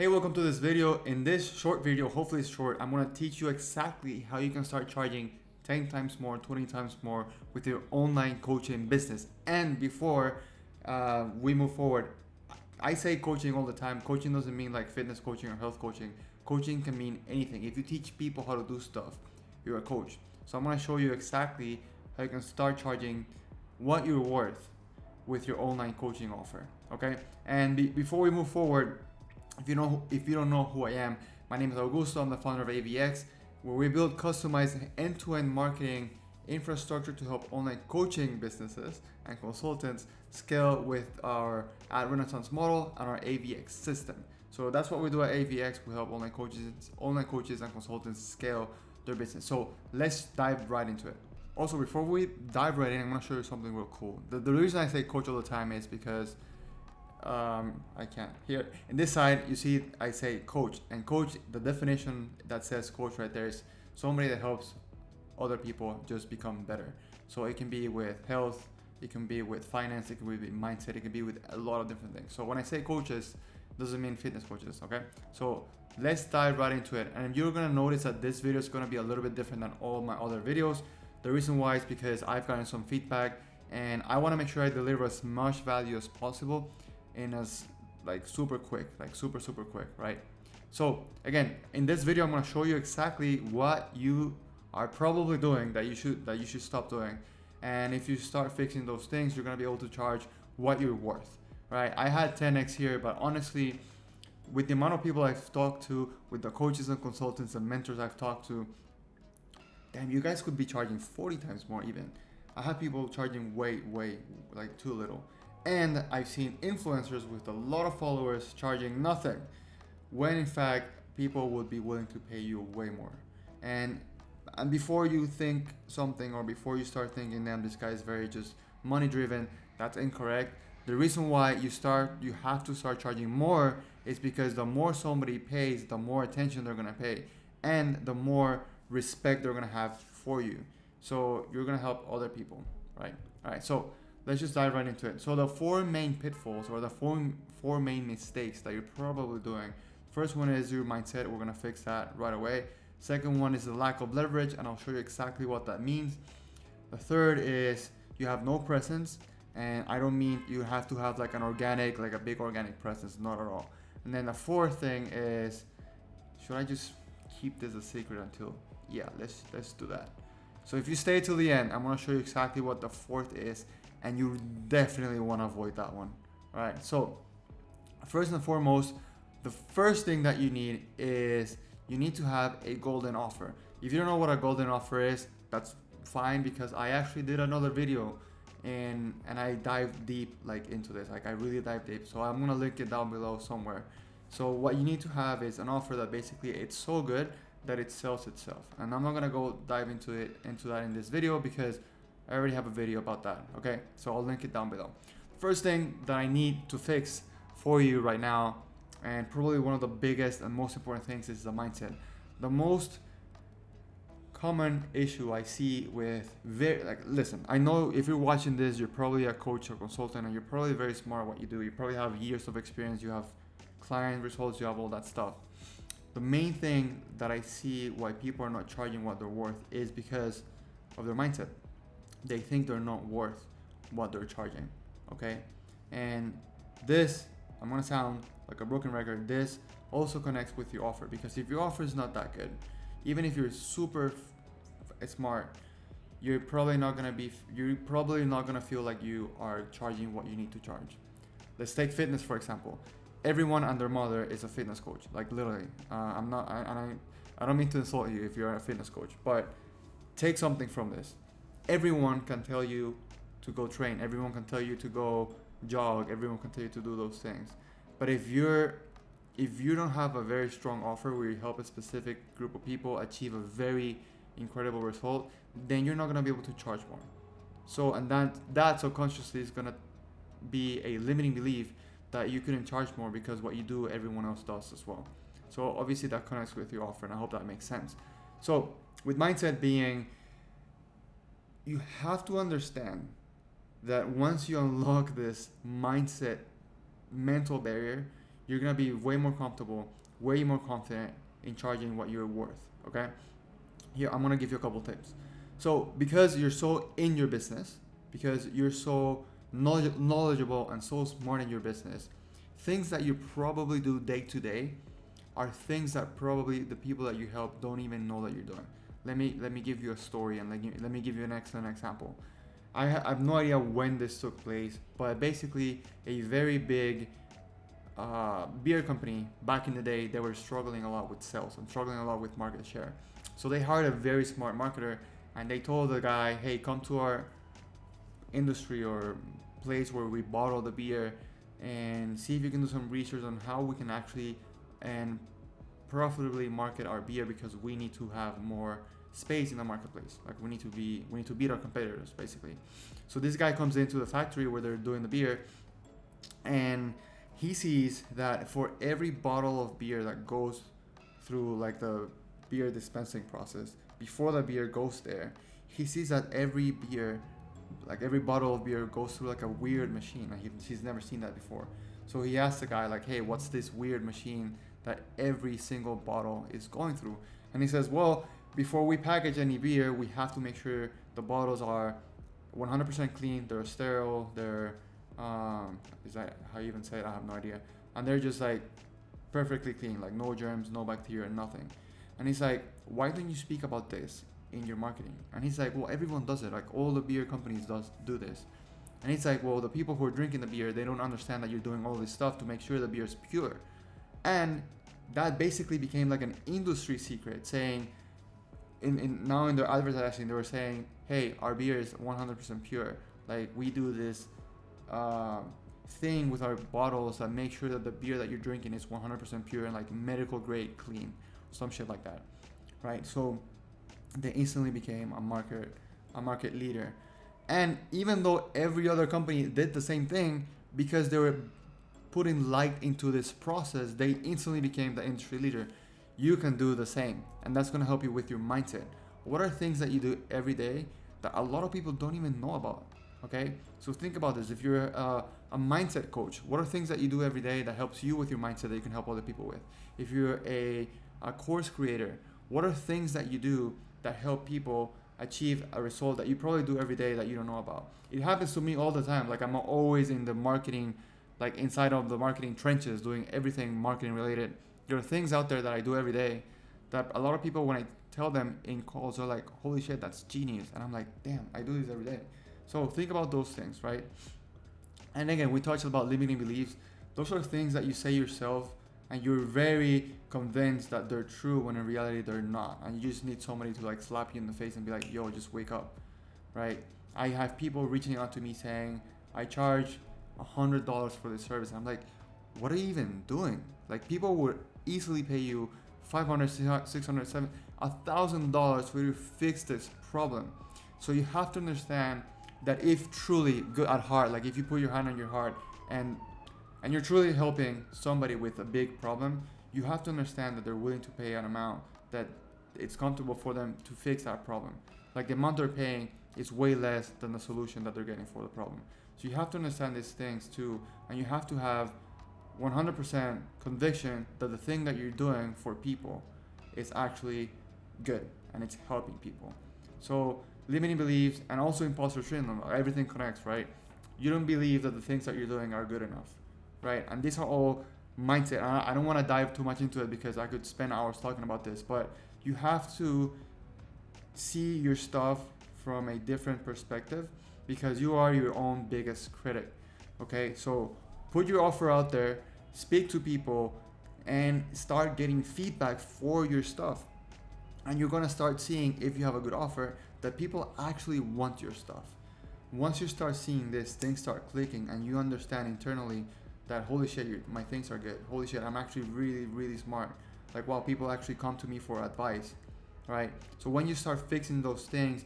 Hey, welcome to this video. In this short video, hopefully it's short, I'm going to teach you exactly how you can start charging 10 times more, 20 times more with your online coaching business. And before we move forward, I say coaching all the time. Coaching doesn't mean like fitness coaching or health coaching. Coaching can mean anything. If you teach people how to do stuff, you're a coach. So I'm going to show you exactly how you can start charging what you're worth with your online coaching offer. Okay? And before we move forward, if you don't know who I am, my name is Augusto. I'm the founder of AVX, where we build customized end-to-end marketing infrastructure to help online coaching businesses and consultants scale with our ad Renaissance model and our AVX system. So that's what we do at AVX. We help online coaches and consultants scale their business. So let's dive right into it. Also, before we dive right in, I'm going to show you something real cool. The reason I say coach all the time is because I can't. Here, in this side, you see I say coach. And coach, the definition that says coach right there is somebody that helps other people just become better. So it can be with health, it can be with finance, it can be with mindset, it can be with a lot of different things. So when I say coaches, doesn't mean fitness coaches, okay? So let's dive right into it. And you're gonna notice that this video is gonna be a little bit different than all my other videos. The reason why is because I've gotten some feedback and I wanna make sure I deliver as much value as possible in as like super quick, right? So again, in this video, I'm going to show you exactly what you are probably doing that you should stop doing. And if you start fixing those things, you're going to be able to charge what you're worth, right? I had 10x here, but honestly, with the amount of people I've talked to, with the coaches and consultants and mentors I've talked to, damn, you guys could be charging 40 times more even. I have people charging way like too little. And I've seen influencers with a lot of followers charging nothing, when in fact people would be willing to pay you way more. And before you think something, or before you start thinking, damn, this guy is very just money driven, that's incorrect. The reason why you have to start charging more is because the more somebody pays, the more attention they're gonna pay, and the more respect they're gonna have for you. So you're gonna help other people, right? All right, so let's just dive right into it. So the four main pitfalls, or the four main mistakes that you're probably doing. First one is your mindset. We're gonna fix that right away. Second one is the lack of leverage, and I'll show you exactly what that means. The third is you have no presence, and I don't mean you have to have like a big organic presence, not at all. And then the fourth thing is, should I just keep this a secret until? Yeah, let's do that. So if you stay till the end, I'm gonna show you exactly what the fourth is, and you definitely want to avoid that one. All right, so first and foremost, the first thing that you need is you need to have a golden offer. If you don't know what a golden offer is, that's fine, because I actually did another video and I dived deep like into this. Like I really dived deep, so I'm gonna link it down below somewhere. So what you need to have is an offer that basically it's so good that it sells itself. And I'm not gonna go dive into that in this video, because I already have a video about that, okay? So I'll link it down below. First thing that I need to fix for you right now, and probably one of the biggest and most important things, is the mindset. The most common issue I see with listen, I know if you're watching this, you're probably a coach or consultant, and you're probably very smart at what you do. You probably have years of experience, you have client results, you have all that stuff. The main thing that I see why people are not charging what they're worth is because of their mindset. They think they're not worth what they're charging, okay? And this, I'm gonna sound like a broken record, this also connects with your offer, because if your offer is not that good, even if you're super smart, you're probably not gonna feel like you are charging what you need to charge. Let's take fitness for example. Everyone and their mother is a fitness coach, like literally. I don't mean to insult you if you're a fitness coach, but take something from this. Everyone can tell you to go train. Everyone can tell you to go jog. Everyone can tell you to do those things. But if you don't have a very strong offer where you help a specific group of people achieve a very incredible result, then you're not gonna be able to charge more. So, and that subconsciously is gonna be a limiting belief that you couldn't charge more, because what you do, everyone else does as well. So obviously that connects with your offer, and I hope that makes sense. So with mindset being, you have to understand that once you unlock this mindset mental barrier, you're gonna be way more comfortable, way more confident in charging what you're worth. Okay, here I'm gonna give you a couple tips. So because you're so in your business, because you're so knowledgeable and so smart in your business, things that you probably do day to day are things that probably the people that you help don't even know that you're doing. Let me give you a story, and let me give you an excellent example. I have no idea when this took place, but basically a very big beer company back in the day, they were struggling a lot with sales and struggling a lot with market share. So they hired a very smart marketer, and they told the guy, hey, come to our industry or place where we bottle the beer and see if you can do some research on how we can actually and profitably market our beer, because we need to have more space in the marketplace. Like we need to beat our competitors basically. So this guy comes into the factory where they're doing the beer, and he sees that for every bottle of beer that goes through like the beer dispensing process, before the beer goes there, he sees that every bottle of beer goes through like a weird machine. Like he's never seen that before. So he asks the guy like, hey, what's this weird machine that every single bottle is going through? And he says, well, before we package any beer, we have to make sure the bottles are 100% clean, they're sterile, they're is that how you even say it? I have no idea. And they're just like perfectly clean, like no germs, no bacteria, nothing. And he's like, why don't you speak about this in your marketing? And he's like, well, everyone does it. Like all the beer companies do this. And he's like, well, the people who are drinking the beer, they don't understand that you're doing all this stuff to make sure the beer is pure. And that basically became like an industry secret, saying now in their advertising, they were saying, hey, our beer is 100% pure. Like we do this thing with our bottles that make sure that the beer that you're drinking is 100% pure and like medical grade clean, some shit like that, right? So they instantly became a market leader. And even though every other company did the same thing, because they were putting light into this process, they instantly became the industry leader. You can do the same, and that's going to help you with your mindset. What are things that you do every day that a lot of people don't even know about? Okay, so think about this. If you're a mindset coach, what are things that you do every day that helps you with your mindset that you can help other people with? If you're a course creator, what are things that you do that help people achieve a result that you probably do every day that you don't know about? It happens to me all the time. Like I'm always in the marketing, like inside of the marketing trenches, doing everything marketing related. There are things out there that I do every day that a lot of people, when I tell them in calls, are like, holy shit, that's genius. And I'm like, damn, I do this every day. So think about those things, right? And again, we touched about limiting beliefs. Those are things that you say yourself and you're very convinced that they're true when in reality they're not. And you just need somebody to like slap you in the face and be like, yo, just wake up, right? I have people reaching out to me saying, I charge $100 for this service. And I'm like, what are you even doing? Like people would easily pay you $500, $600, $700, $1,000 for you to fix this problem. So you have to understand that if truly good at heart, like if you put your hand on your heart and you're truly helping somebody with a big problem, you have to understand that they're willing to pay an amount that it's comfortable for them to fix that problem. Like the amount they're paying is way less than the solution that they're getting for the problem. So you have to understand these things too, and you have to have 100% conviction that the thing that you're doing for people is actually good and it's helping people. So limiting beliefs and also imposter syndrome, everything connects, right? You don't believe that the things that you're doing are good enough, right? And these are all mindset. I don't want to dive too much into it because I could spend hours talking about this, but you have to see your stuff from a different perspective because you are your own biggest critic. Okay, so put your offer out there, speak to people, and start getting feedback for your stuff. And you're gonna start seeing, if you have a good offer, that people actually want your stuff. Once you start seeing this, things start clicking and you understand internally that holy shit, my things are good. Holy shit, I'm actually really, really smart. Like, wow, people actually come to me for advice, right? So when you start fixing those things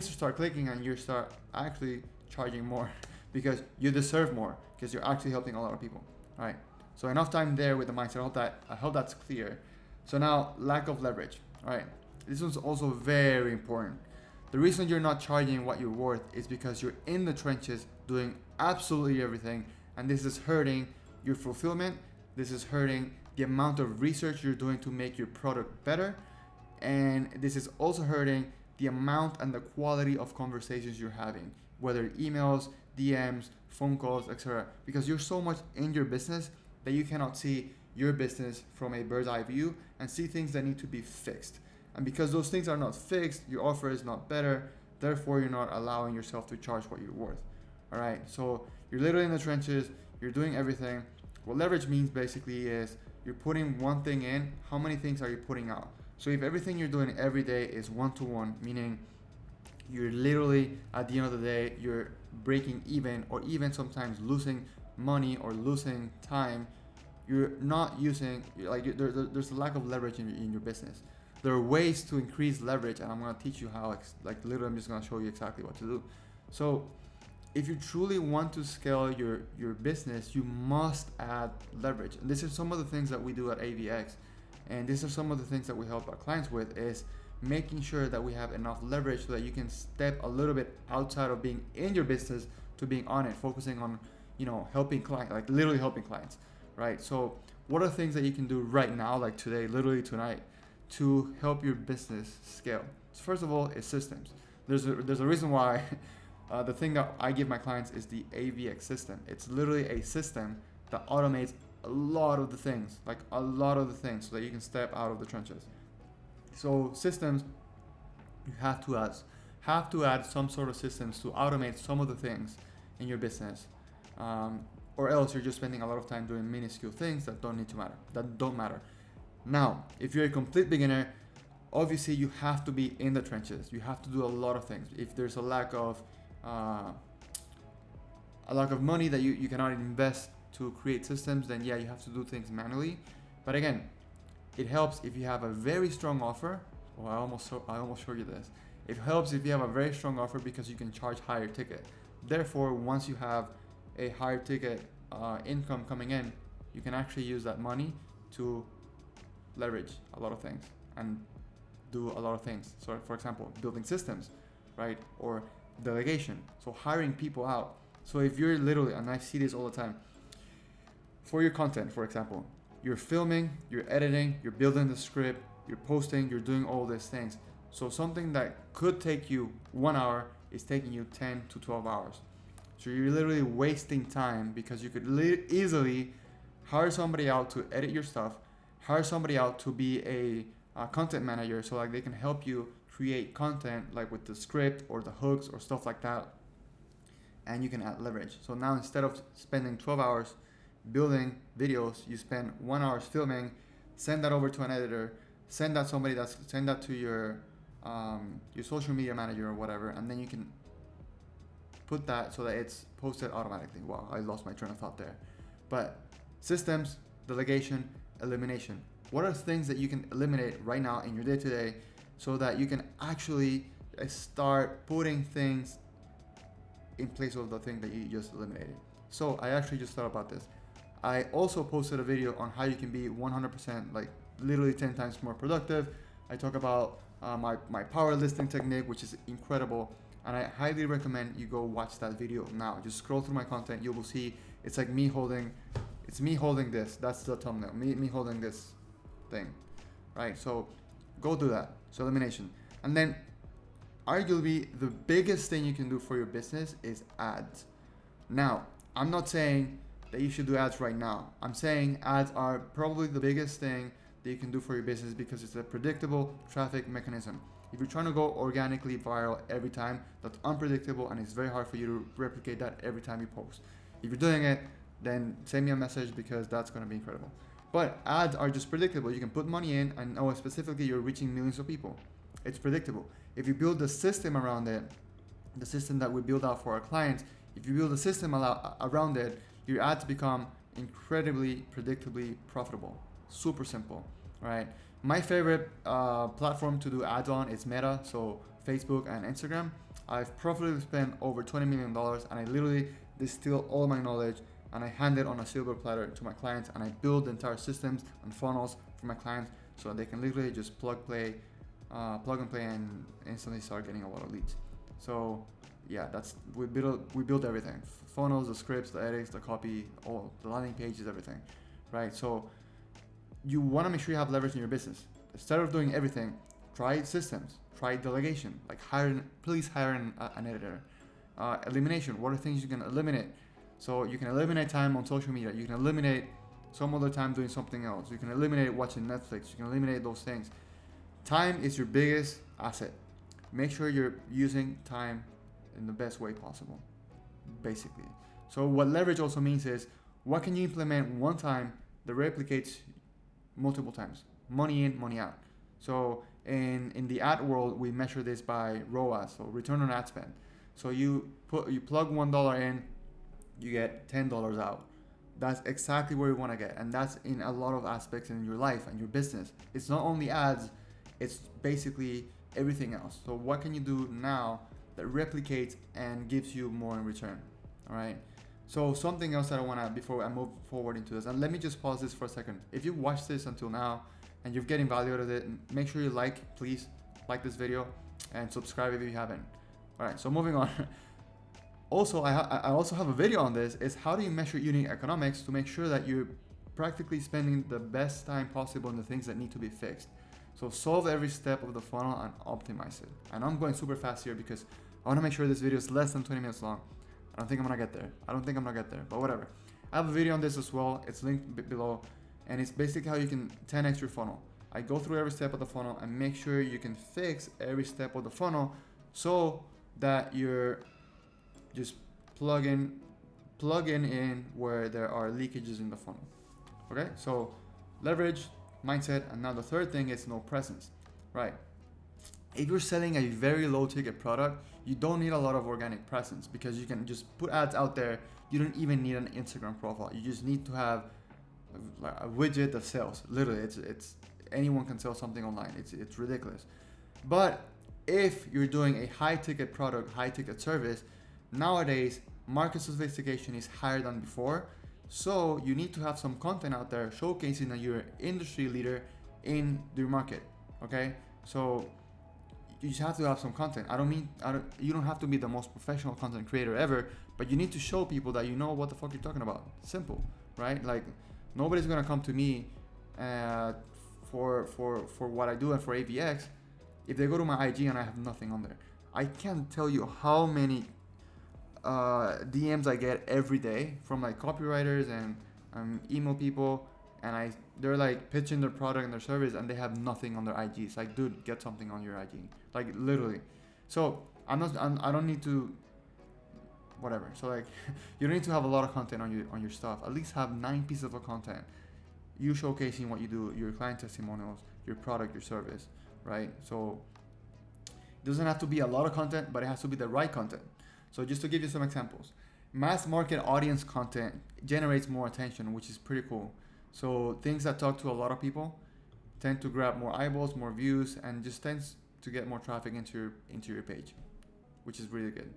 start clicking and you start actually charging more because you deserve more because you're actually helping a lot of people, right? So enough time there with the mindset. I hope that's clear. So now, lack of leverage, right? This one's also very important. The reason you're not charging what you're worth is because you're in the trenches doing absolutely everything, and this is hurting your fulfillment. This is hurting the amount of research you're doing to make your product better. And this is also hurting the amount and the quality of conversations you're having, whether emails, DMs, phone calls, etc. Because you're so much in your business that you cannot see your business from a bird's eye view and see things that need to be fixed. And because those things are not fixed, your offer is not better. Therefore, you're not allowing yourself to charge what you're worth. All right. So you're literally in the trenches. You're doing everything. What leverage means basically is you're putting one thing in. How many things are you putting out? So if everything you're doing every day is one-to-one, meaning you're literally at the end of the day, you're breaking even or even sometimes losing money or losing time, you're not using, there's a lack of leverage in your business. There are ways to increase leverage, and I'm going to teach you how, literally I'm just going to show you exactly what to do. So if you truly want to scale your business, you must add leverage. And this is some of the things that we do at AVX. And these are some of the things that we help our clients with, is making sure that we have enough leverage so that you can step a little bit outside of being in your business to being on it, focusing on, helping clients, like literally helping clients, right? So what are things that you can do right now, like today, literally tonight, to help your business scale? So first of all, is systems. There's a reason why the thing that I give my clients is the AVX system. It's literally a system that automates a lot of the things, so that you can step out of the trenches. So systems, you have to add some sort of systems to automate some of the things in your business, or else you're just spending a lot of time doing minuscule things that don't matter. Now, if you're a complete beginner, obviously you have to be in the trenches. You have to do a lot of things. If there's a lack of money that you cannot invest to create systems, then yeah, you have to do things manually. But again, it helps if you have a very strong offer. Oh, I almost showed you this. It helps if you have a very strong offer because you can charge higher ticket. Therefore, once you have a higher ticket income coming in, you can actually use that money to leverage a lot of things and do a lot of things. So for example, building systems, right? Or delegation. So hiring people out. So if you're literally, and I see this all the time, for your content, for example, you're filming, you're editing, you're building the script, you're posting, you're doing all these things. So something that could take you 1 hour is taking you 10 to 12 hours. So you're literally wasting time because you could easily hire somebody out to edit your stuff, hire somebody out to be a content manager, so like they can help you create content like with the script or the hooks or stuff like that, and you can add leverage. So now instead of spending 12 hours building videos, you spend 1 hour filming, send that over to an editor, send that to your social media manager or whatever, and then you can put that so that it's posted automatically. Wow, I lost my train of thought there. But systems, delegation, elimination. What are things that you can eliminate right now in your day-to-day so that you can actually start putting things in place of the thing that you just eliminated? So I actually just thought about this. I also posted a video on how you can be 100%, like literally 10 times more productive. I talk about my power listing technique, which is incredible. And I highly recommend you go watch that video now. Just scroll through my content. You will see it's like me holding this. That's the thumbnail. Me holding this thing, right? So go do that. So elimination. And then arguably the biggest thing you can do for your business is ads. Now, I'm not saying that you should do ads right now. I'm saying ads are probably the biggest thing that you can do for your business because it's a predictable traffic mechanism. If you're trying to go organically viral every time, that's unpredictable and it's very hard for you to replicate that every time you post. If you're doing it, then send me a message because that's going to be incredible. But ads are just predictable. You can put money in and know specifically you're reaching millions of people. It's predictable. If you build the system around it, the system that we build out for our clients, if you build a system around it, your ads become incredibly predictably profitable. Super simple, right? My favorite platform to do ads on is Meta, so Facebook and Instagram. I've profitably spent over $20 million and I literally distill all my knowledge and I hand it on a silver platter to my clients and I build the entire systems and funnels for my clients so that they can literally just plug and play and instantly start getting a lot of leads. So yeah, that's we build everything: funnels, the scripts, the edits, the copy, all the landing pages, everything, right? So you want to make sure you have leverage in your business. Instead of doing everything, try systems, try delegation, like please hire an editor. Elimination, what are things you can eliminate? So you can eliminate time on social media, you can eliminate some other time doing something else, you can eliminate watching Netflix, you can eliminate those things. Time is your biggest asset. Make sure you're using time in the best way possible, basically. So what leverage also means is, what can you implement one time that replicates multiple times? Money in, money out. So in the ad world, we measure this by ROAS, so return on ad spend. So you plug $1 in, you get $10 out. That's exactly where you want to get, and that's in a lot of aspects in your life and your business. It's not only ads, it's basically everything else. So what can you do now that replicates and gives you more in return? All right. So something else that I want to, before I move forward into this, and let me just pause this for a second. If you watched this until now and you're getting value out of it, make sure you please like this video and subscribe if you haven't. All right, so moving on. Also, I also have a video on this, is how do you measure unit economics to make sure that you're practically spending the best time possible on the things that need to be fixed. So solve every step of the funnel and optimize it. And I'm going super fast here because I want to make sure this video is less than 20 minutes long. I don't think I'm gonna get there, but whatever. I have a video on this as well. It's linked below, and it's basically how you can 10x your funnel. I go through every step of the funnel and make sure you can fix every step of the funnel so that you're just plug in where there are leakages in the funnel. Okay, so leverage, mindset, and now the third thing is no presence, right? If you're selling a very low ticket product, you don't need a lot of organic presence because you can just put ads out there. You don't even need an Instagram profile. You just need to have a widget that sells. Literally, it's anyone can sell something online. It's ridiculous. But if you're doing a high ticket product, high ticket service, nowadays market sophistication is higher than before. So you need to have some content out there showcasing that you're an industry leader in your market. Okay, so you just have to have some content. You don't have to be the most professional content creator ever, but you need to show people that you know what the fuck you're talking about. Simple, right? Like, nobody's gonna come to me for what I do and for AVX if they go to my IG and I have nothing on there. I can't tell you how many DMs I get every day from like copywriters and email people, and they're like pitching their product and their service and they have nothing on their IG. It's like, dude, get something on your IG, like literally. So I don't need to, whatever. So like, you don't need to have a lot of content on your stuff. At least have 9 pieces of content, you showcasing what you do, your client testimonials, your product, your service, right? So it doesn't have to be a lot of content, but it has to be the right content. So just to give you some examples, mass market audience content generates more attention, which is pretty cool. So things that talk to a lot of people tend to grab more eyeballs, more views, and just tends to get more traffic into your page, which is really good.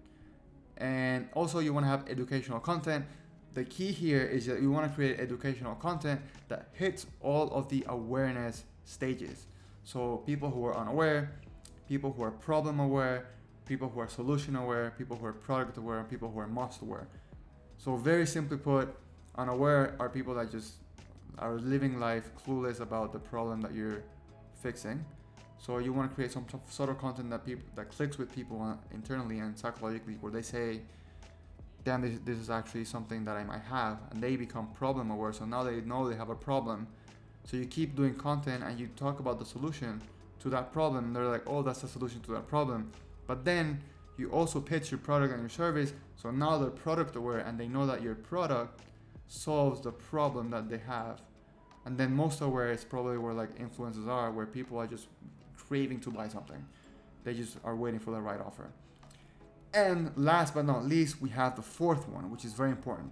And also you want to have educational content. The key here is that you want to create educational content that hits all of the awareness stages. So people who are unaware, people who are problem aware, people who are solution aware, people who are product aware, and people who are must aware. So very simply put, unaware are people that just are living life clueless about the problem that you're fixing. So you want to create some sort of content that clicks with people internally and psychologically, where they say, damn, this is actually something that I might have, and they become problem aware. So now they know they have a problem. So you keep doing content and you talk about the solution to that problem, and they're like, oh, that's the solution to that problem. But then you also pitch your product and your service, so now they're product aware and they know that your product solves the problem that they have. And then most aware is probably where like influencers are, where people are just craving to buy something. They just are waiting for the right offer. And last but not least, we have the fourth one, which is very important.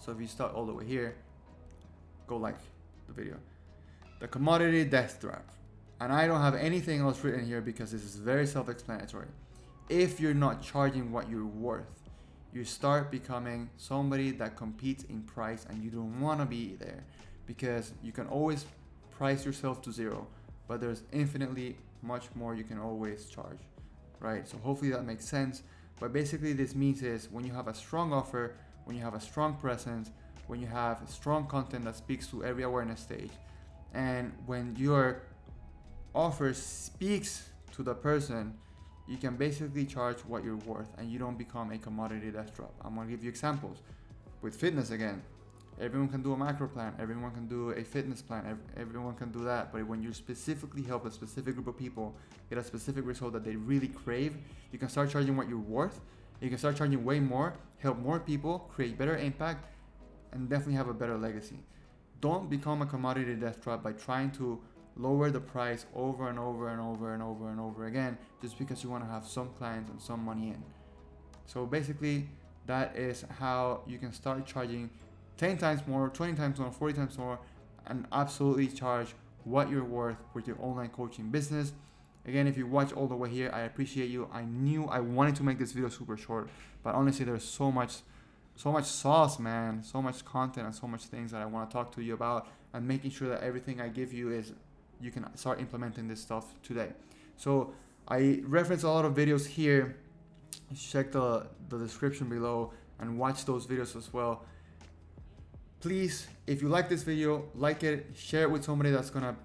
So if you start all the way here, go like the video. The commodity death trap. And I don't have anything else written here because this is very self-explanatory. If you're not charging what you're worth, you start becoming somebody that competes in price, and you don't want to be there, because you can always price yourself to zero, but there's infinitely much more you can always charge, right? So hopefully that makes sense. What basically this means is when you have a strong offer, when you have a strong presence, when you have strong content that speaks to every awareness stage, and when your offer speaks to the person, you can basically charge what you're worth and you don't become a commodity death drop. I'm gonna give you examples. With fitness again, everyone can do a macro plan, everyone can do a fitness plan, everyone can do that. But when you specifically help a specific group of people get a specific result that they really crave, you can start charging what you're worth. You can start charging way more, help more people, create better impact, and definitely have a better legacy. Don't become a commodity death trap by trying to lower the price over and over and over and over and over again just because you want to have some clients and some money in. So basically, that is how you can start charging 10 times more, 20 times more, 40 times more, and absolutely charge what you're worth with your online coaching business. Again, if you watch all the way here, I appreciate you. I knew I wanted to make this video super short, but honestly, there's so much sauce, man, so much content and so much things that I want to talk to you about, and making sure that everything I give you is you can start implementing this stuff today. So I reference a lot of videos here. Check the description below and watch those videos as well. Please, if you like this video, like it, share it with somebody that's gonna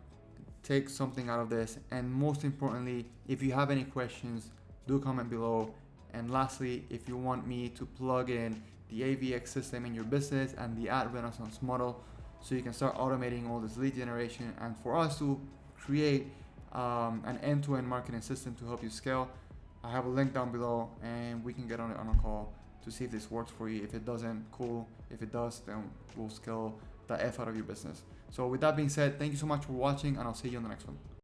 take something out of this. And most importantly, if you have any questions, do comment below. And lastly, if you want me to plug in the AVX system in your business and the ad renaissance model so you can start automating all this lead generation, and for us to create an end-to-end marketing system to help you scale, I have a link down below and we can get on a call to see if this works for you. If it doesn't, cool. If it does, then we'll scale the F out of your business. So with that being said, thank you so much for watching, and I'll see you on the next one.